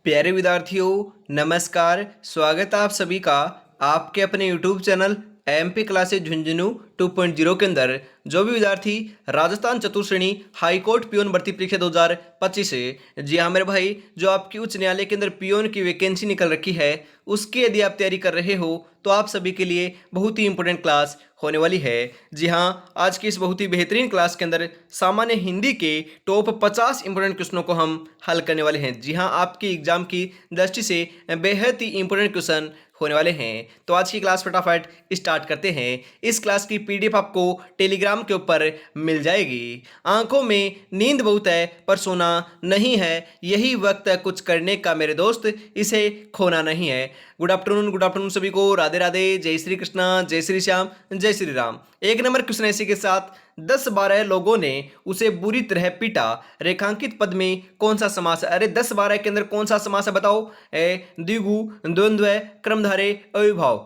प्यारे विद्यार्थियों, नमस्कार। स्वागत है आप सभी का आपके अपने YouTube channel MP classes Jhunjhunu 2.0 के अंदर। जो भी विद्यार्थी राजस्थान चतुर्श्रेणी हाईकोर्ट पियोन भर्ती परीक्षा 2025 है, जी हाँ मेरे भाई, जो आपकी उच्च न्यायालय के अंदर पियोन की वैकेंसी निकल रखी है, उसकी यदि आप तैयारी कर रहे हो तो आप सभी के लिए बहुत ही इंपॉर्टेंट क्लास होने वाली है। जी हाँ, आज की इस बहुत ही बेहतरीन क्लास के अंदर सामान्य हिंदी के टॉप 50 इंपॉर्टेंट क्वेश्चनों को हम हल करने वाले हैं। जी हाँ, आपकी एग्जाम की दृष्टि से बेहद ही इंपॉर्टेंट क्वेश्चन होने वाले हैं। तो आज की क्लास फटाफट स्टार्ट करते हैं। इस क्लास की पीडीएफ आपको टेलीग्राम के ऊपर मिल जाएगी। आंखों में नींद बहुत है पर सोना नहीं है, यही वक्त है कुछ करने का मेरे दोस्त, इसे खोना नहीं है। गुड आफ्टरनून सभी को। राधे राधे, जय श्री कृष्णा, जय श्री श्याम, जय श्री राम। एक नंबर क्वेश्चन ऐसे के साथ 10-12 लोगों ने उसे बुरी तरह पीटा, रेखांकित पद में कौन सा समास है? अरे 10-12 के अंदर कौन सा समास है बताओ? द्विगु, द्वंद्व, क्रमधारय, अविभाव।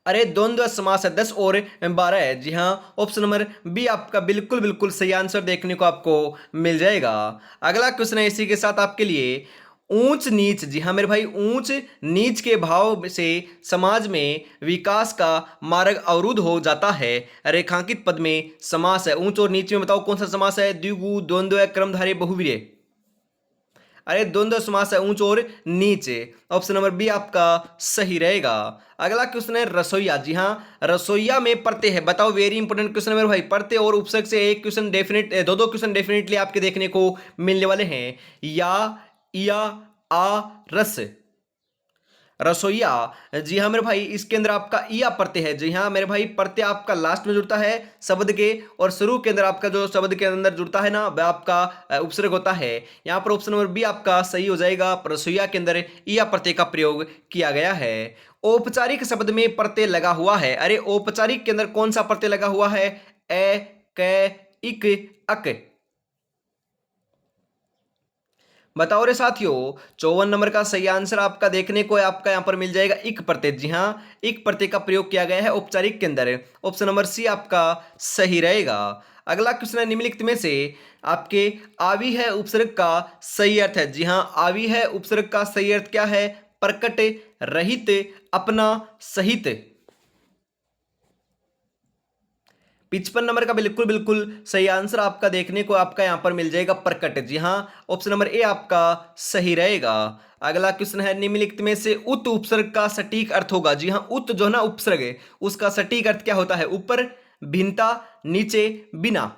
अरे द्वंद्व समास है, 10 और 12 है। जी हाँ, ऑप्शन नंबर बी आपका बिल्कुल बिल्कुल सही आंसर देखने को आपको मिल जाएगा। अगला क्वेश्चन है इसी के साथ आपके लिए, ऊंच नीच। जी हाँ मेरे भाई, ऊंच नीच के भाव से समाज में विकास का मार्ग अवरुद्ध हो जाता है। रेखांकित पद में समास है, ऊंच और नीच में बताओ कौन सा समास है? द्विगु, द्वंद्व, क्रमधारय, बहुव्रीहि। अरे द्वंद्व समास है, ऊंच और नीचे। ऑप्शन नंबर बी आपका सही रहेगा। अगला क्वेश्चन है रसोईया। जी हाँ, रसोईया में प्रत्यय है, बताओ। वेरी इंपॉर्टेंट क्वेश्चन है मेरे भाई। प्रत्यय और उपसर्ग से एक क्वेश्चन डेफिनेट, दो क्वेश्चन डेफिनेटली आपके देखने को मिलने वाले हैं। या आ रस, रसोईया। जी हाँ मेरे भाई, इसके अंदर आपका इया प्रत्यय है। जी हाँ मेरे भाई, प्रत्यय आपका लास्ट में जुड़ता है शब्द के, और शुरू के अंदर आपका जो शब्द के अंदर जुड़ता है ना, वह आपका उपसर्ग होता है। यहाँ पर ऑप्शन नंबर बी आपका सही हो जाएगा। रसोईया के अंदर इया प्रत्यय का प्रयोग किया गया है। औपचारिक शब्द में प्रत्यय लगा हुआ है। अरे औपचारिक के अंदर कौन सा प्रत्यय लगा हुआ है? ए, क, इक, अक। बताओ रे साथियों। 54 नंबर का सही आंसर आपका देखने को आपका यहां पर मिल जाएगा, इक प्रत्यय। जी हाँ, इक प्रत्यय का प्रयोग किया गया है औपचारिक के अंदर। ऑप्शन नंबर सी आपका सही रहेगा। अगला क्वेश्चन है, निम्नलिखित में से आपके आवी है उपसर्ग का सही अर्थ है? जी हाँ, आवी है उपसर्ग का सही अर्थ क्या है? प्रकट, रहित, अपना, सहित। 55 नंबर का बिल्कुल बिल्कुल सही आंसर आपका देखने को आपका यहां पर मिल जाएगा, प्रकट। जी हाँ, ऑप्शन नंबर ए आपका सही रहेगा। अगला क्वेश्चन है, निम्नलिखित में से उत उपसर्ग का सटीक अर्थ होगा? जी हाँ, उत जो है ना उपसर्ग है, उसका सटीक अर्थ क्या होता है? ऊपर, भिन्नता, नीचे, बिना।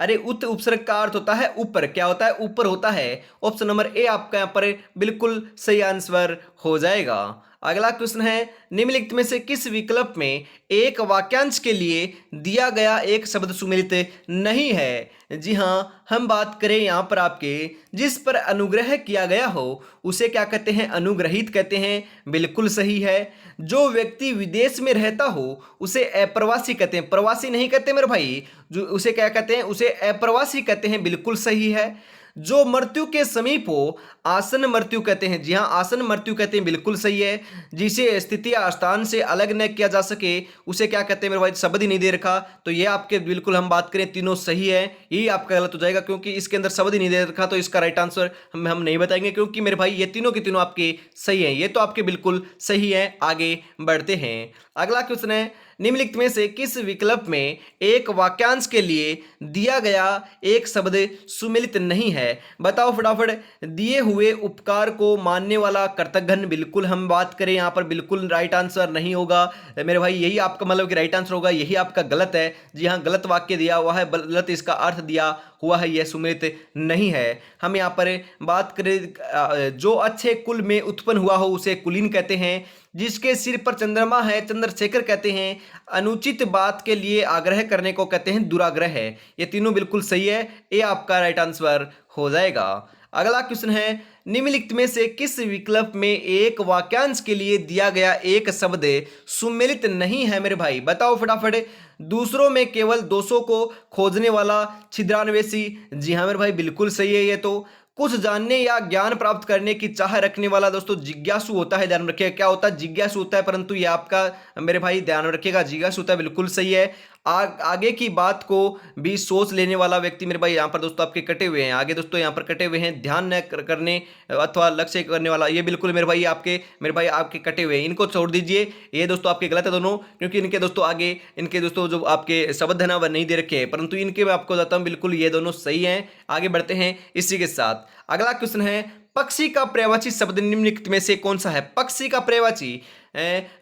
अरे उत उपसर्ग का अर्थ होता है ऊपर। क्या होता है? ऊपर होता है। ऑप्शन नंबर ए आपका यहाँ पर बिल्कुल सही आंसर हो जाएगा। अगला क्वेश्चन है, निम्नलिखित में से किस विकल्प में एक वाक्यांश के लिए दिया गया एक शब्द सुमेलित नहीं है? जी हाँ, हम बात करें यहाँ पर आपके, जिस पर अनुग्रह किया गया हो उसे क्या कहते हैं? अनुग्रहित कहते हैं, बिल्कुल सही है। जो व्यक्ति विदेश में रहता हो उसे अप्रवासी कहते हैं, प्रवासी नहीं कहते मेरे भाई। जो उसे क्या कहते हैं? उसे अप्रवासी कहते हैं, बिल्कुल सही है। जो मृत्यु के समीप हो आसन मृत्यु कहते हैं। जी हाँ, आसन मृत्यु कहते हैं, बिल्कुल सही है। जिसे स्थिति या स्थान से अलग न किया जा सके उसे क्या कहते हैं मेरे भाई? शब्द ही नहीं दे रखा, तो ये आपके बिल्कुल हम बात करें तीनों सही है। यही आपका गलत हो जाएगा क्योंकि इसके अंदर शब्द ही नहीं दे रखा, तो इसका राइट आंसर हम नहीं बताएंगे क्योंकि मेरे भाई ये तीनों के तीनों आपके सही हैं। ये तो आपके बिल्कुल सही है। आगे बढ़ते हैं। अगला क्वेश्चन है, निम्नलिखित में से किस विकल्प में एक वाक्यांश के लिए दिया गया एक शब्द सुमेलित नहीं है? बताओ फटाफट। दिए हुए उपकार को मानने वाला कर्तघ्न, बिल्कुल हम बात करें यहाँ पर बिल्कुल राइट आंसर नहीं होगा मेरे भाई। यही आपका मतलब कि राइट आंसर होगा, यही आपका गलत है। जी हाँ, गलत वाक्य दिया हुआ है, गलत इसका अर्थ दिया हुआ है, यह सुमेलित नहीं है। हम यहाँ पर बात करें, जो अच्छे कुल में उत्पन्न हुआ हो उसे कुलीन कहते हैं। जिसके सिर पर चंद्रमा है चंद्रशेखर कहते हैं। अनुचित बात के लिए आग्रह करने को कहते हैं दुराग्रह है। ये तीनों बिल्कुल सही है। ये आपका राइट आंसर हो जाएगा। अगला क्वेश्चन है, निम्नलिखित में से किस विकल्प में एक वाक्यांश के लिए दिया गया एक शब्द सुमेलित नहीं है मेरे भाई? बताओ फटाफट। दूसरों में केवल दोषों को खोजने वाला, छिद्रान्वेषी। जी हाँ मेरे भाई, बिल्कुल सही है। ये तो कुछ जानने या ज्ञान प्राप्त करने की चाह रखने वाला दोस्तों जिज्ञासु होता है, ध्यान रखिएगा। क्या होता है? जिज्ञासु होता है, परंतु ये आपका मेरे भाई ध्यान रखिएगा जिज्ञासु होता है, बिल्कुल सही है। आगे की बात को भी सोच लेने वाला व्यक्ति मेरे भाई यहाँ पर दोस्तों आपके कटे हुए हैं। आगे दोस्तों यहाँ पर कटे हुए हैं, ध्यान न करने अथवा लक्ष्य करने वाला, ये बिल्कुल मेरे भाई आपके कटे हुए हैं, इनको छोड़ दीजिए। ये दोस्तों आपके गलत है दोनों, क्योंकि इनके दोस्तों आगे इनके दोस्तों जो आपके शब्द है ना वह नहीं दे रखे हैं, परंतु इनके मैं आपको बताता हूँ बिल्कुल ये दोनों सही हैं। आगे बढ़ते हैं इसी के साथ। अगला क्वेश्चन है, पक्षी का पर्यायवाची शब्द निम्नलिखित में से कौन सा है? पक्षी का पर्यायवाची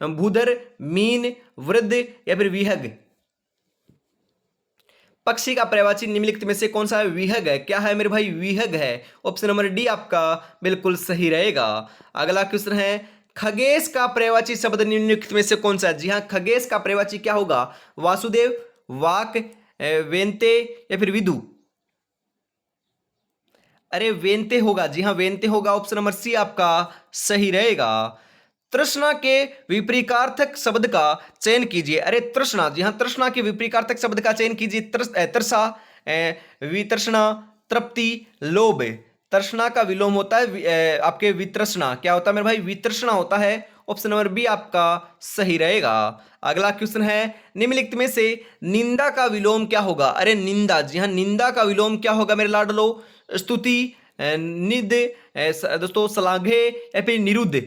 भूधर, मीन, वृद्ध या फिर विहग। पक्षी का पर्यायवाची निम्नलिखित में से कौन सा है? विहग है। क्या है मेरे भाई? विहग है। ऑप्शन नंबर डी आपका बिल्कुल सही रहेगा। अगला क्वेश्चन है, खगेश का पर्यायवाची शब्द निम्नलिखित में से कौन सा है? जी हाँ, खगेश का पर्यायवाची क्या होगा? वासुदेव, वाक, वेंते या फिर विदु। अरे वेंते होगा, जी हाँ वेंते होगा। ऑप्शन नंबर सी आपका सही रहेगा। तृष्णा के विपरीतार्थक शब्द का चयन कीजिए। अरे तृष्णा, जी हाँ तृष्णा के विपरीतार्थक शब्द का चयन कीजिए। तृषा, वितृष्णा, तृप्ति, लोभ। तृष्णा का विलोम होता है आपके वितृष्णा। क्या होता है मेरे भाई? वितृष्णा होता है। ऑप्शन नंबर बी आपका सही रहेगा। अगला क्वेश्चन है, निम्नलिखित में से निंदा का विलोम क्या होगा? अरे निंदा, जी हाँ निंदा का विलोम क्या होगा मेरे लाडलो? स्तुति, निद, दोस्तों श्लाघे या फिर निरुद्ध।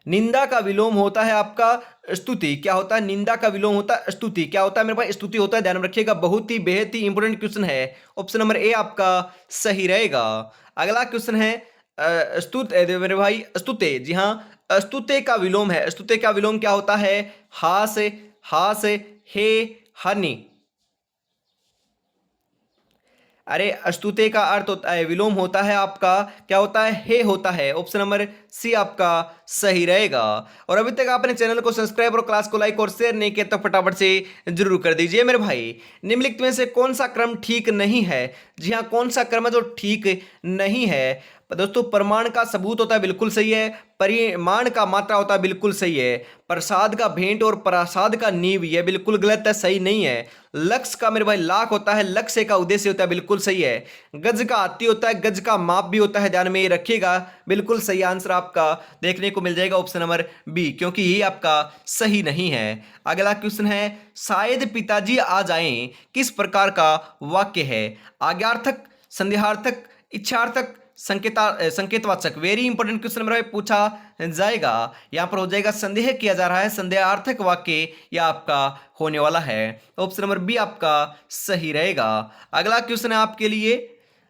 निंदा का विलोम होता है आपका स्तुति। क्या होता है? निंदा का विलोम होता है स्तुति। क्या होता है मेरे पास? स्तुति होता है। ध्यान रखिएगा, बहुत ही बेहद ही इंपॉर्टेंट क्वेश्चन है। ऑप्शन नंबर ए आपका सही रहेगा। अगला क्वेश्चन है, मेरे भाई स्तुते, जी हाँ स्तुते का विलोम है। स्तुते का विलोम क्या होता है? हास, हास, हे, हनि। अरे स्तुते का अर्थ होता है, विलोम होता है आपका क्या होता है? हे होता है। ऑप्शन नंबर सी आपका सही रहेगा। और अभी तक आपने चैनल को सब्सक्राइब और क्लास को लाइक और शेयर नहीं किया तो फटाफट से जरूर कर दीजिए मेरे भाई। निम्नलिखित में से कौन सा क्रम ठीक नहीं है? जी हाँ, कौन सा क्रम है जो ठीक नहीं है? दोस्तों प्रमाण का सबूत होता है, बिल्कुल सही है। परिमाण का मात्रा होता है, बिल्कुल सही है। प्रसाद का भेंट और प्रसाद का नींव, यह बिल्कुल गलत है, सही नहीं है। लक्ष्य का मेरे भाई लाख होता है, लक्ष्य का उद्देश्य होता है, बिल्कुल सही है। गज का हाथी होता है, गज का माप भी होता है, ध्यान में ये रखिएगा। बिल्कुल सही आंसर आपका देखने को मिल जाएगा ऑप्शन नंबर बी, क्योंकि ये आपका सही नहीं है। अगला क्वेश्चन है, शायद पिताजी आ जाएं किस प्रकार का वाक्य है? आज्ञार्थक, संदेहार्थक, इच्छार्थक, संकेतवाचक। वेरी इंपॉर्टेंट क्वेश्चन मेरा पूछा जाएगा। यहां पर हो जाएगा संदेह किया जा रहा है, संदेहार्थक वाक्य यह आपका होने वाला है। ऑप्शन नंबर बी आपका सही रहेगा। अगला क्वेश्चन है आपके लिए,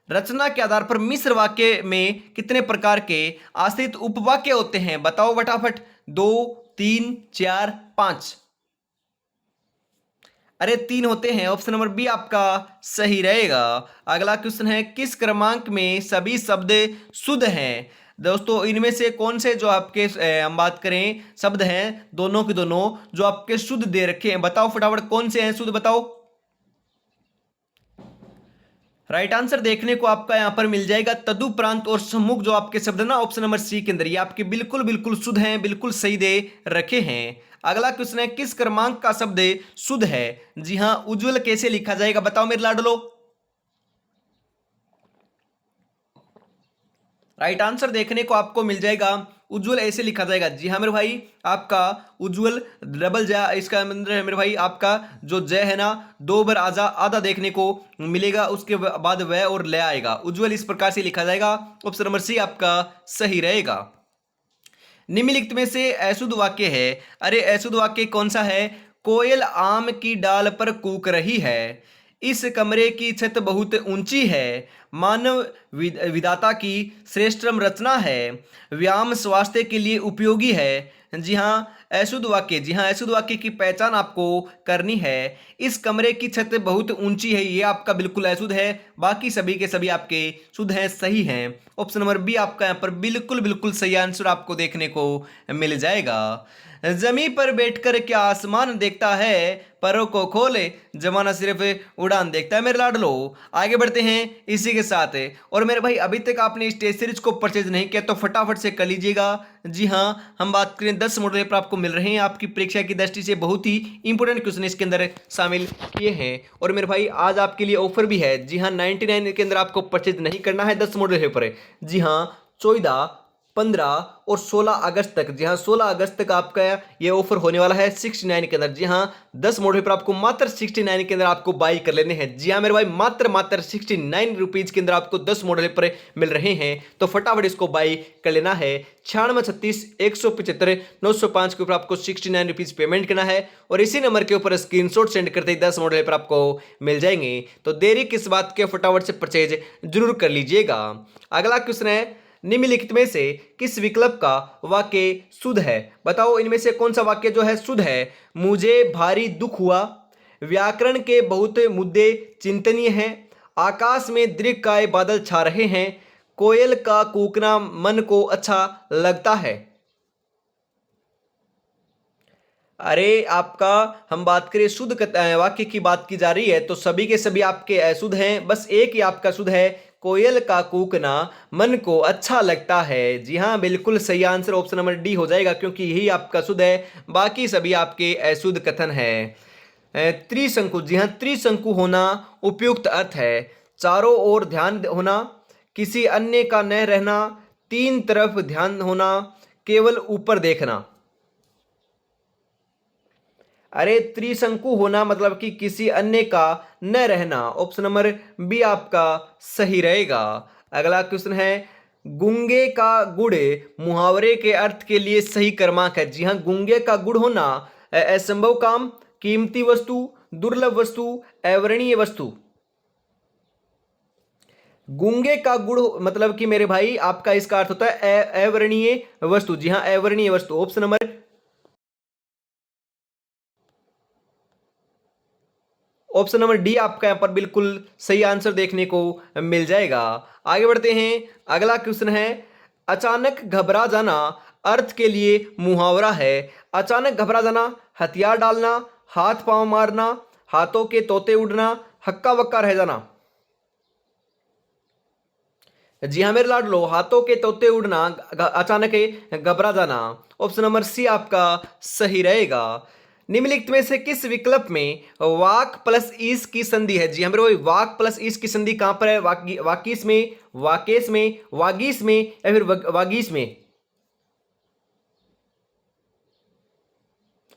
रचना के आधार पर मिश्र वाक्य में कितने प्रकार के आश्रित उपवाक्य होते हैं? बताओ फटाफट। 2, 3, 4, 5। अरे 3 होते हैं। ऑप्शन नंबर बी आपका सही रहेगा। अगला क्वेश्चन है, किस क्रमांक में सभी शब्द शुद्ध हैं? दोस्तों इनमें से कौन से जो आपके हम बात करें शब्द हैं, दोनों के दोनों जो आपके शुद्ध दे रखे हैं, बताओ फटाफट कौन से हैं शुद्ध, बताओ। राइट आंसर देखने को आपका यहां पर मिल जाएगा तदुपरांत और सम्मुख, जो आपके शब्द ना ऑप्शन नंबर सी के अंदर, ये आपके बिल्कुल बिल्कुल शुद्ध हैं, बिल्कुल सही दे रखे हैं। अगला क्वेश्चन है, किस क्रमांक का शब्द शुद्ध है? जी हां, उज्जवल कैसे लिखा जाएगा? बताओ मेरे लाडलो। राइट आंसर देखने को आपको मिल जाएगा उज्जवल ऐसे लिखा जाएगा। जी हाँ मेरे भाई, आपका उज्जवल डबल जय, इसका मतलब है मेरे भाई आपका जो जय है ना 2 बार आजा आधा देखने को मिलेगा, उसके बाद वह और ले आएगा। उज्जवल इस प्रकार से लिखा जाएगा। ऑप्शन नंबर सी आपका सही रहेगा। निम्नलिखित में से अशुद्ध वाक्य है। अरे अशुद्ध वाक्य कौन सा है? कोयल आम की डाल पर कूक रही है, इस कमरे की छत बहुत ऊंची है, मानव विधाता की श्रेष्ठतम रचना है, व्यायाम स्वास्थ्य के लिए उपयोगी है। जी हाँ अशुद्ध वाक्य, जी हाँ अशुद्ध वाक्य की पहचान आपको करनी है। इस कमरे की छत बहुत ऊंची है, ये आपका बिल्कुल अशुद्ध है। बाकी सभी के सभी आपके शुद्ध हैं, सही हैं। ऑप्शन नंबर बी आपका यहाँ पर बिल्कुल बिल्कुल सही आंसर आपको देखने को मिल जाएगा। जमीन पर बैठकर क्या आसमान देखता है, परों को खोले जमाना सिर्फ उड़ान देखता है। मेरे लाडलो आगे बढ़ते हैं इसी के साथ। और मेरे भाई अभी तक आपने इस टेस्ट सीरीज को परचेज नहीं किया तो फटाफट से कर लीजिएगा। जी हाँ, हम बात करें 10 मॉडल पेपर आपको मिल रहे हैं, आपकी परीक्षा की दृष्टि से बहुत ही इंपॉर्टेंट क्वेश्चन इसके अंदर शामिल किए हैं। और मेरे भाई आज आपके लिए ऑफर भी है। जी हाँ 99 के अंदर आपको परचेज नहीं करना है 10 मॉडल पेपर। जी हाँ 14, 15 और 16 अगस्त तक। जी हाँ, 16 अगस्त तक आपका ये ऑफर होने वाला है 69 के अंदर। जी हाँ, 10 मॉडल पर आपको मात्र 69 के अंदर आपको बाई कर लेने हैं। जी हाँ मेरे भाई, मात्र 69 रुपीज के अंदर आपको 10 मॉडल पर मिल रहे हैं, तो फटाफट इसको बाई कर लेना है। 9636 175 905 के ऊपर आपको 69 रुपीज पेमेंट करना है और इसी नंबर के ऊपर स्क्रीनशॉट सेंड करते ही 10 मॉडल पर आपको मिल जाएंगे। तो देरी किस बात के, फटाफट से परचेज जरूर कर लीजिएगा। अगला क्वेश्चन है, निम्नलिखित में से किस विकल्प का वाक्य शुद्ध है? बताओ इनमें से कौन सा वाक्य जो है शुद्ध है? मुझे भारी दुख हुआ, व्याकरण के बहुत मुद्दे चिंतनीय हैं, आकाश में दीर्घकाय बादल छा रहे हैं, कोयल का कूकना मन को अच्छा लगता है। अरे आपका, हम बात करें शुद्ध वाक्य की बात की जा रही है तो सभी के सभी आपके अशुद्ध हैं, बस एक ही आपका शुद्ध है, कोयल का कूकना मन को अच्छा लगता है। जी हाँ, बिल्कुल सही आंसर ऑप्शन नंबर डी हो जाएगा, क्योंकि यही आपका शुद्ध है, बाकी सभी आपके अशुद्ध कथन है। त्रिशंकु, जी हाँ, त्रिशंकु होना उपयुक्त अर्थ है, चारों ओर ध्यान होना, किसी अन्य का न रहना, तीन तरफ ध्यान होना, केवल ऊपर देखना। अरे त्रिशंकु होना मतलब कि किसी अन्य का न रहना, ऑप्शन नंबर बी आपका सही रहेगा। अगला क्वेश्चन है, गूंगे का गुड़ मुहावरे के अर्थ के लिए सही क्रमांक है। जी हाँ, गूंगे का गुड़ होना असंभव काम, कीमती वस्तु, दुर्लभ वस्तु, अवर्णीय वस्तु। गूंगे का गुड़ मतलब कि मेरे भाई आपका इसका अर्थ होता है अवर्णीय वस्तु। जी हाँ, अवर्णीय वस्तु, ऑप्शन नंबर डी आपका यहां पर बिल्कुल सही आंसर देखने को मिल जाएगा। आगे बढ़ते हैं, अगला क्वेश्चन है, अचानक घबरा जाना अर्थ के लिए मुहावरा है। अचानक घबरा जाना, हथियार डालना, हाथ पांव मारना, हाथों के तोते उड़ना, हक्का बक्का रह जाना। जी हाँ मेरे लाडलो, हाथों के तोते उड़ना, अचानक घबरा जाना, ऑप्शन नंबर सी आपका सही रहेगा। निम्नलिखित में से किस विकल्प में वाक प्लस ईस की संधि है? जी हाँ मेरे भाई, वाक प्लस ईस की संधि कहां पर है? वाकीस में, वाकेश में, वागीस में या फिर वागीस में?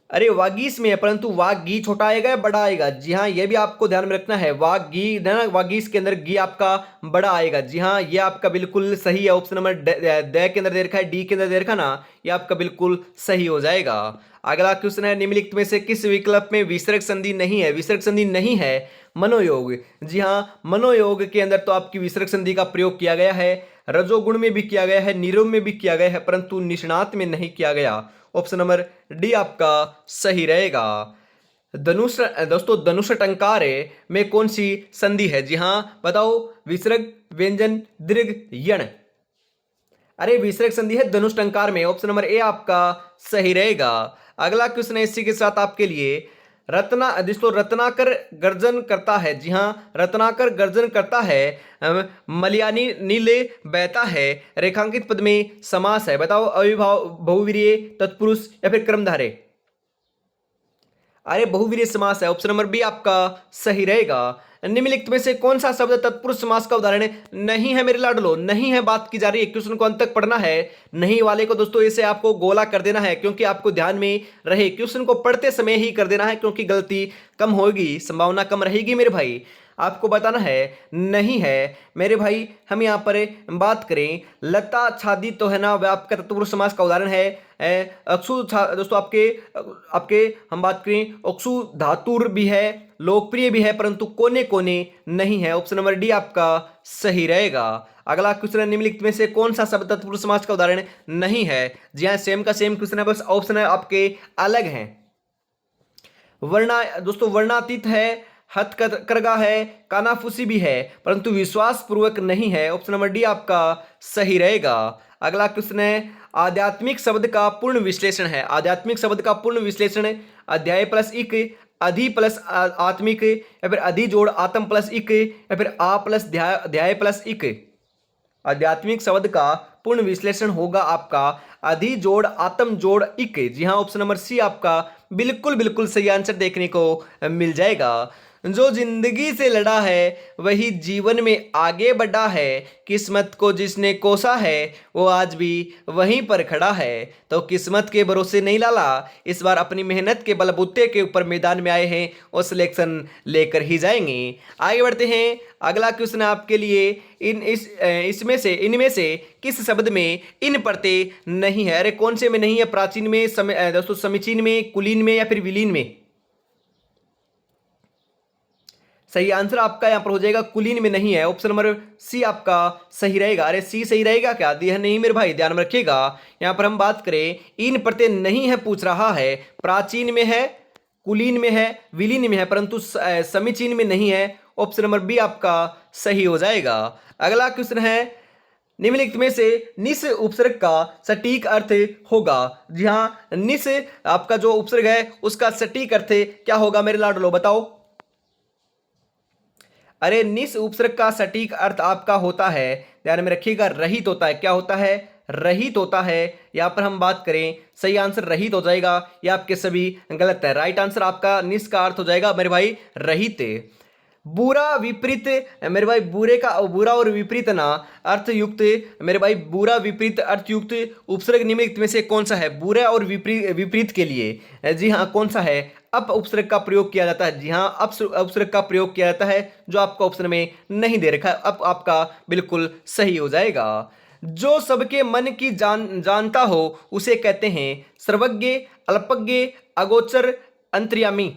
अरे वागीस में है, परंतु वागी छोटा आएगा या बड़ा आएगा? जी हाँ, ये भी आपको ध्यान में रखना है, वागी है ना, वागीस के अंदर गी आपका बड़ा आएगा। जी हाँ, ये आपका बिल्कुल सही है, ऑप्शन नंबर द के अंदर दे रखा है, डी के अंदर दे रखा ना, ये आपका बिल्कुल सही हो जाएगा। अगला क्वेश्चन है, निम्नलिखित में से किस विकल्प में विसर्ग संधि नहीं है? विसर्ग संधि नहीं है मनोयोग। जी हाँ, मनोयोग के अंदर तो आपकी विसर्ग संधि का प्रयोग किया गया है, रजोगुण में भी किया गया है, नीरव में भी किया गया है, परंतु निष्णात में नहीं किया गया। ऑप्शन नंबर डी आपका सही रहेगा। धनुष, दोस्तों धनुष टंकार में कौन सी संधि है? जी हाँ बताओ, विसर्ग, व्यंजन, दीर्घ, यण। अरे विसर्ग संधि है धनुष टंकार में, ऑप्शन नंबर ए आपका सही रहेगा। अगला क्वेश्चन है इसी के साथ आपके लिए, दोस्तों रत्नाकर गर्जन करता है। जी हाँ, रत्नाकर गर्जन करता है, मलयानी नीले बहता है, रेखांकित पद में समास है। बताओ, अविभाव, बहुवीर्य, तत्पुरुष या फिर कर्मधारय? अरे बहुवीर्य समास है, ऑप्शन नंबर बी आपका सही रहेगा। निम्नलिखित में से कौन सा शब्द तत्पुरुष समास का उदाहरण नहीं है? मेरे लाडलो नहीं है, बात की जा रही है, क्वेश्चन को अंत तक पढ़ना है। नहीं वाले को दोस्तों इसे आपको गोला कर देना है, क्योंकि आपको ध्यान में रहे, क्वेश्चन को पढ़ते समय ही कर देना है, क्योंकि गलती कम होगी, संभावना कम रहेगी मेरे भाई। आपको बताना है नहीं है मेरे भाई। हम यहाँ पर बात करें, लता आच्छादित तो है ना, वह आपका तत्पुरुष समास का उदाहरण है। अक्षु दोस्तों आपके आपके हम बात करें, अक्षु धातुर भी है, लोकप्रिय भी है, परंतु कोने कोने नहीं है। ऑप्शन नंबर डी आपका सही रहेगा। अगला क्वेश्चन, निम्नलिखित में से कौन सा शब्द तत्पुरुष समास का उदाहरण नहीं है? जी हाँ, सेम का सेम क्वेश्चन है, बस ऑप्शन है आपके अलग हैं। वर्णा, दोस्तों वर्णातीत है, हथकरघा है, कानाफूसी भी है, परंतु विश्वास पूर्वक नहीं है। ऑप्शन नंबर डी आपका सही रहेगा। अगला क्वेश्चन है, आध्यात्मिक शब्द का पूर्ण विश्लेषण है। आध्यात्मिक शब्द का पूर्ण विश्लेषण, अध्याय प्लस इक, अधि प्लस आत्मिक, या फिर अधि जोड़ आत्म प्लस इक, या फिर आ प्लस ध्याय प्लस इक। आध्यात्मिक शब्द का पूर्ण विश्लेषण होगा आपका अधि जोड़ आत्म जोड़ इक। जी हाँ, ऑप्शन नंबर सी आपका बिल्कुल बिल्कुल सही आंसर देखने को मिल जाएगा। जो जिंदगी से लड़ा है वही जीवन में आगे बढ़ा है, किस्मत को जिसने कोसा है वो आज भी वहीं पर खड़ा है। तो किस्मत के भरोसे नहीं लाला, इस बार अपनी मेहनत के बलबूते के ऊपर मैदान में आए हैं और सिलेक्शन लेकर ही जाएंगे। आगे बढ़ते हैं। अगला क्वेश्चन आपके लिए इनमें से किस शब्द में इन प्रत्यय नहीं है? अरे कौन से में नहीं है? प्राचीन में, दोस्तों समीचीन में, कुलीन में या फिर विलीन में? सही आंसर आपका यहां पर हो जाएगा कुलीन में नहीं है। ऑप्शन नंबर सी आपका सही रहेगा। अरे सी सही रहेगा क्या? दिया नहीं मेरे भाई, ध्यान में रखिएगा। यहां पर हम बात करें इन प्रत्यय नहीं है पूछ रहा है, प्राचीन में है, कुलीन में है, विलीन में है, परंतु समीचीन में नहीं है। ऑप्शन नंबर बी आपका सही हो जाएगा। अगला क्वेश्चन है निम्नलिखित में से निस उपसर्ग का सटीक अर्थ होगा? जी हाँ, निस आपका जो उपसर्ग है उसका सटीक अर्थ क्या होगा मेरे लाडलो, बताओ। अरे निस उपसर्ग का सटीक अर्थ आपका होता है, ध्यान में रखिएगा, रहित होता है। क्या होता है? रहित होता है। यहां पर हम बात करें सही आंसर रहित हो जाएगा, या आपके सभी गलत है। राइट आंसर आपका निस का अर्थ हो जाएगा मेरे भाई रहित। बुरा विपरीत मेरे भाई, बुरे का बुरा और विपरीत ना अर्थयुक्त मेरे भाई, बुरा विपरीत अर्थयुक्त उपसर्ग निम्नलिखित में से कौन सा है? बुरा और विपरीत के लिए जी हाँ कौन सा है? अप उपसर्ग का प्रयोग किया जाता है। जी हाँ, अप उपसर्ग का प्रयोग किया जाता है, जो आपका ऑप्शन में नहीं दे रखा है। अप आपका बिल्कुल सही हो जाएगा। जो सबके मन की जानता हो उसे कहते हैं सर्वज्ञ, अल्पज्ञ, अगोचर, अंतर्यामी।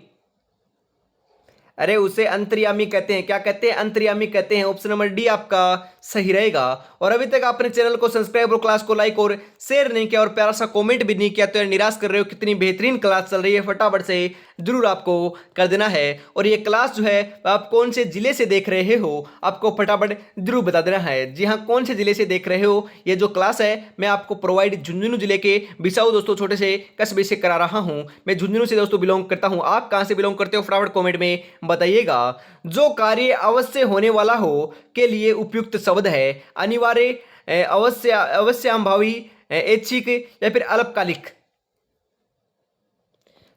अरे उसे अंतर्यामी कहते हैं। क्या कहते हैं? अंतर्यामी कहते हैं। ऑप्शन नंबर डी आपका सही रहेगा। और अभी तक आपने चैनल को सब्सक्राइब और क्लास को लाइक और शेयर नहीं किया और प्यारा सा कमेंट भी नहीं किया तो यार निराश कर रहे हो। कितनी बेहतरीन क्लास चल रही है, फटाफट से जरूर आपको कर देना है। और ये क्लास जो है आप कौन से जिले से देख रहे हो आपको फटाफट जरूर बता देना है। जी हाँ, कौन से जिले से देख रहे हो। ये जो क्लास है मैं आपको प्रोवाइड झुंझुनू जिले के बिसाऊ दोस्तों छोटे से कस्बे से करा रहा हूँ। मैं झुंझुनू से दोस्तों बिलोंग करता हूँ। आप कहाँ से बिलोंग करते हो फटाफट कॉमेंट में बताइएगा। जो कार्य अवश्य होने वाला हो के लिए उपयुक्त शब्द है अनिवार्य, अवश्य, अवश्यंभावी, ऐच्छिक या फिर अल्पकालिक?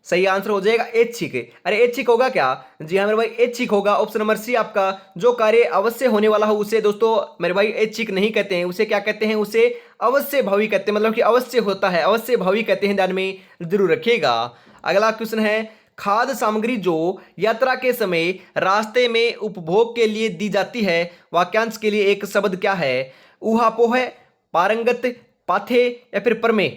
सही आंसर हो जाएगा ऐच्छिक। अरे ऐच्छिक होगा क्या? जी हाँ मेरे भाई ऐच्छिक होगा। ऑप्शन नंबर सी आपका जो कार्य अवश्य होने वाला हो उसे दोस्तों मेरे भाई ऐच्छिक नहीं कहते हैं, उसे क्या कहते हैं? उसे अवश्य भावी कहते हैं, मतलब कि अवश्य होता है, अवश्य भावी कहते हैं। ध्यान में जरूर रखिएगा। अगला क्वेश्चन है खाद्य सामग्री जो यात्रा के समय रास्ते में उपभोग के लिए दी जाती है, वाक्यांश के लिए एक शब्द क्या है? ऊहापोह, पारंगत, पाथे या फिर परमे?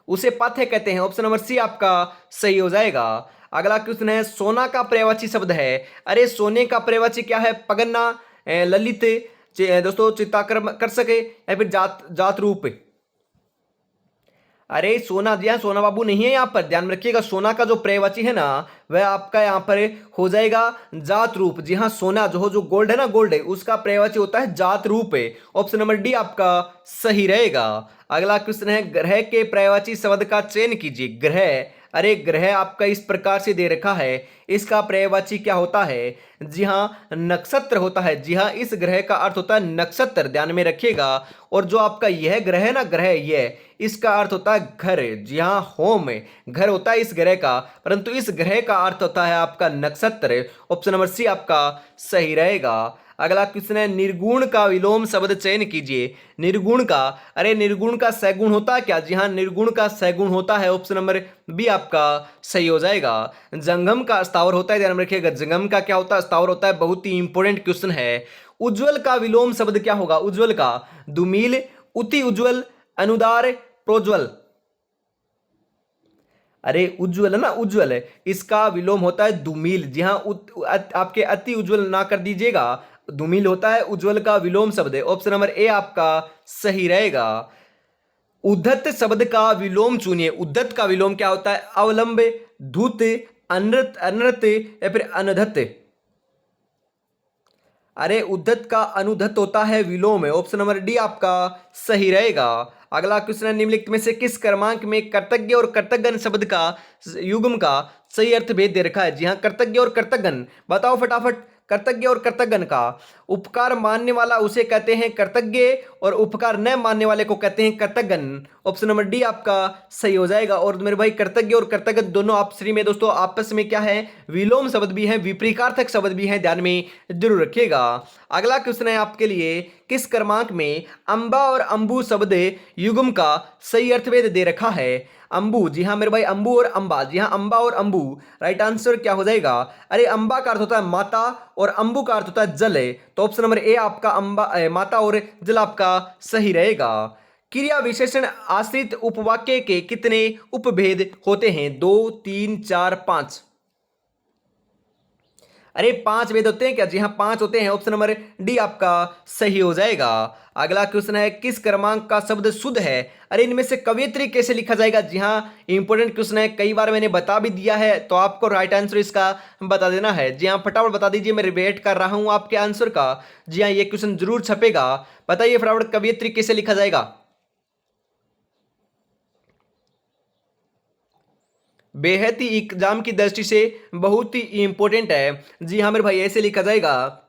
उसे पाथे कहते हैं। ऑप्शन नंबर सी आपका सही हो जाएगा। अगला क्वेश्चन है सोना का पर्यायवाची शब्द है। अरे सोने का पर्यायवाची क्या है? पगन्ना, ललित, दोस्तों चित्ताकर कर सके या फिर जात रूप? अरे सोना, जी हाँ सोना बाबू नहीं है यहाँ पर, ध्यान में रखिएगा। सोना का जो पर्यायवाची है ना वह आपका यहाँ पर हो जाएगा जात रूप। जी हाँ, सोना जो गोल्ड है ना, गोल्ड है, उसका पर्यायवाची होता है जात रूप है। ऑप्शन नंबर डी आपका सही रहेगा। अगला क्वेश्चन है ग्रह के पर्यायवाची शब्द का चयन कीजिए। ग्रह, अरे ग्रह आपका इस प्रकार से दे रखा है, इसका पर्यायवाची क्या होता है? जी हाँ नक्षत्र होता है। जी हाँ, इस ग्रह का अर्थ होता है नक्षत्र, ध्यान में रखिएगा। और जो आपका यह ग्रह है ना, ग्रह यह, इसका अर्थ होता है घर। जी हाँ, होम घर होता है इस ग्रह का, परंतु इस ग्रह का अर्थ होता है आपका नक्षत्र। ऑप्शन नंबर सी आपका सही रहेगा। अगला क्वेश्चन है निर्गुण का विलोम शब्द चयन कीजिए। निर्गुण का, अरे निर्गुण का सैगुण होता है क्या? जी हाँ, निर्गुण का सैगुण होता है। ऑप्शन नंबर बी आपका सही हो जाएगा। जंगम का स्थावर होता है, ध्यान में रखिएगा। जंगम का क्या होता है? स्थावर होता है। बहुत ही इंपॉर्टेंट क्वेश्चन है। उज्ज्वल का विलोम शब्द क्या होगा? उज्ज्वल का दुमिल, अति उज्ज्वल, अनुदार, प्रोज्वल? अरे उज्ज्वल है ना, उज्ज्वल है, इसका विलोम होता है दुमिल। जी हाँ, आपके अति उज्ज्वल ना कर दीजिएगा, दुमिल होता है उज्ज्वल का विलोम शब्द है। ऑप्शन नंबर ए आपका सही रहेगा। उद्धत शब्द का विलोम चुनिए। उद्धत का विलोम क्या होता है? अवलंब, धूत, अनृत, अनृत या फिर अनधत? अरे उद्धत का अनुद्धत होता है, विलोम है। ऑप्शन नंबर डी आपका सही रहेगा। अगला क्वेश्चन है निम्नलिखित में से किस क्रमांक में कर्तज्ञ और कर्तज्ञन शब्द का युग्म का सही अर्थ भेद दे रखा है? जी हाँ, कर्तज्ञ और कर्तज्ञन, बताओ फटाफट। कर्तज्ञ और कर्तज्ञन का। उपकार मानने वाला उसे कहते हैं कर्तज्ञ और उपकार न मानने वाले को कहते हैं कर्तज्ञन। ऑप्शन नंबर डी आपका सही हो जाएगा। और मेरे भाई कर्तज्ञ और कर्तज्ञ दोनों आपसी में दोस्तों आपस में क्या है, विलोम शब्द भी है, विपरीतार्थक शब्द भी है, ध्यान में जरूर रखिएगा। अगला क्वेश्चन है आपके लिए, किस क्रमांक में अंबा और अंबु शब्द युग्म का सही अर्थभेद दे रखा है। अंबु, जी हाँ मेरे भाई, अंबु और अंबा, जी हाँ अंबा और अंबु। राइट आंसर क्या हो जाएगा, अरे अंबा का अर्थ होता है माता और अंबु का अर्थ होता है जल, तो ऑप्शन नंबर ए आपका अंबा माता और जल आपका सही रहेगा। क्रिया विशेषण आश्रित उपवाक्य के कितने उपभेद होते हैं, 2 3 4 5। अरे 5 भेद होते हैं क्या, जी हाँ 5 होते हैं, ऑप्शन नंबर डी आपका सही हो जाएगा। अगला क्वेश्चन है, किस क्रमांक का शब्द शुद्ध है। अरे इनमें से कवयित्री कैसे लिखा जाएगा, जी हाँ इंपॉर्टेंट क्वेश्चन है, कई बार मैंने बता भी दिया है, तो आपको राइट आंसर इसका बता देना है। जी हाँ फटाफट बता दीजिए, मैं वेट कर रहा हूं आपके आंसर का। जी हाँ ये क्वेश्चन जरूर छपेगा, बताइए फटाफट कवयित्री कैसे लिखा जाएगा। बेहद ही एग्जाम की दृष्टि से बहुत ही इंपॉर्टेंट है। जी हाँ मेरे भाई, ऐसे लिखा जाएगा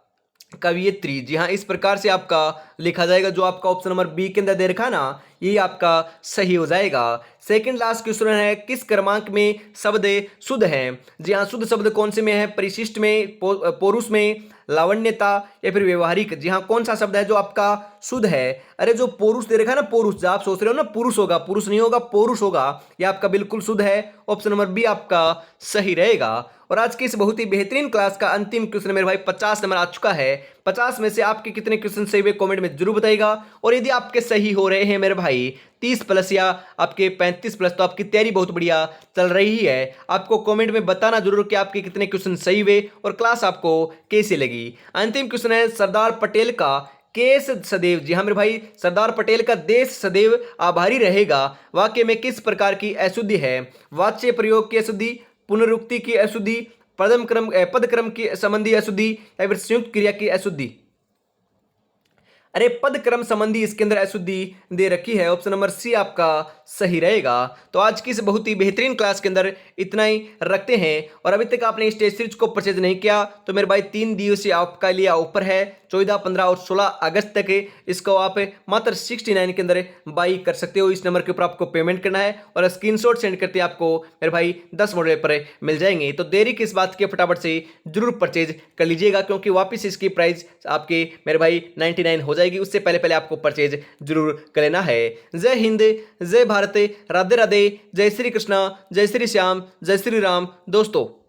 कवियत्री, जी हाँ इस प्रकार से आपका लिखा जाएगा, जो आपका ऑप्शन नंबर बी के अंदर दे रखा ना, ये आपका सही हो जाएगा। सेकंड लास्ट क्वेश्चन है, किस क्रमांक में शब्द शुद्ध है। जी हाँ शुद्ध शब्द कौन से में है, परिशिष्ट में, पौरुष में, लावण्यता या फिर व्यवहारिक। जी हाँ कौन सा शब्द है जो आपका शुद्ध है। अरे जो पौरुष दे रखा है ना, पौरुष, जो आप सोच रहे हो ना पुरुष होगा, पुरुष नहीं होगा पौरुष होगा, ये आपका बिल्कुल शुद्ध है, ऑप्शन नंबर बी आपका सही रहेगा। और आज की इस बहुत ही बेहतरीन क्लास का अंतिम क्वेश्चन मेरे भाई 50 नंबर आ चुका है। 50 में से आपके कितने क्वेश्चन सही हुए कमेंट में जरूर बताइएगा। और यदि आपके सही हो रहे हैं मेरे भाई 30 प्लस या आपके 35 प्लस, तो आपकी तैयारी बहुत बढ़िया चल रही है। आपको कमेंट में बताना जरूर कि आपके कितने क्वेश्चन सही हुए और क्लास आपको कैसी लगी। अंतिम क्वेश्चन है, सरदार पटेल का केस सदैव, जी हाँ मेरे भाई, सरदार पटेल का देश सदैव आभारी रहेगा वाक्य में किस प्रकार की अशुद्धि है। वाच्य प्रयोग की अशुद्धि, पुनरुक्ति की अशुद्धि, पद क्रम की संबंधी अशुद्धि या फिर संयुक्त क्रिया की अशुद्धि। अरे पद क्रम संबंधी इसके अंदर अशुद्धि दे रखी है, ऑप्शन नंबर सी आपका सही रहेगा। तो आज की इस बहुत ही बेहतरीन क्लास के अंदर इतना ही रखते हैं। और अभी तक आपने इस टेस्ट सीरीज को परचेज नहीं किया तो मेरे भाई 3 दिवसीय आपका लिए ऑफर है, 14, 15 और 16 अगस्त तक इसको आप मात्र 69 के अंदर बाई कर सकते हो। इस नंबर के ऊपर आपको पेमेंट करना है और स्क्रीनशॉट सेंड करते आपको मेरे भाई 10 मॉडल पर मिल जाएंगे। तो देरी किस बात की, फटाफट से जरूर परचेज कर लीजिएगा, क्योंकि वापस इसकी प्राइस आपके मेरे भाई 99 हो जाएगी। उससे पहले पहले आपको परचेज जरूर कर लेना है। जय हिंद, जय भारत, राधे राधे, जय श्री कृष्णा, जय श्री श्याम, जय श्री राम दोस्तों।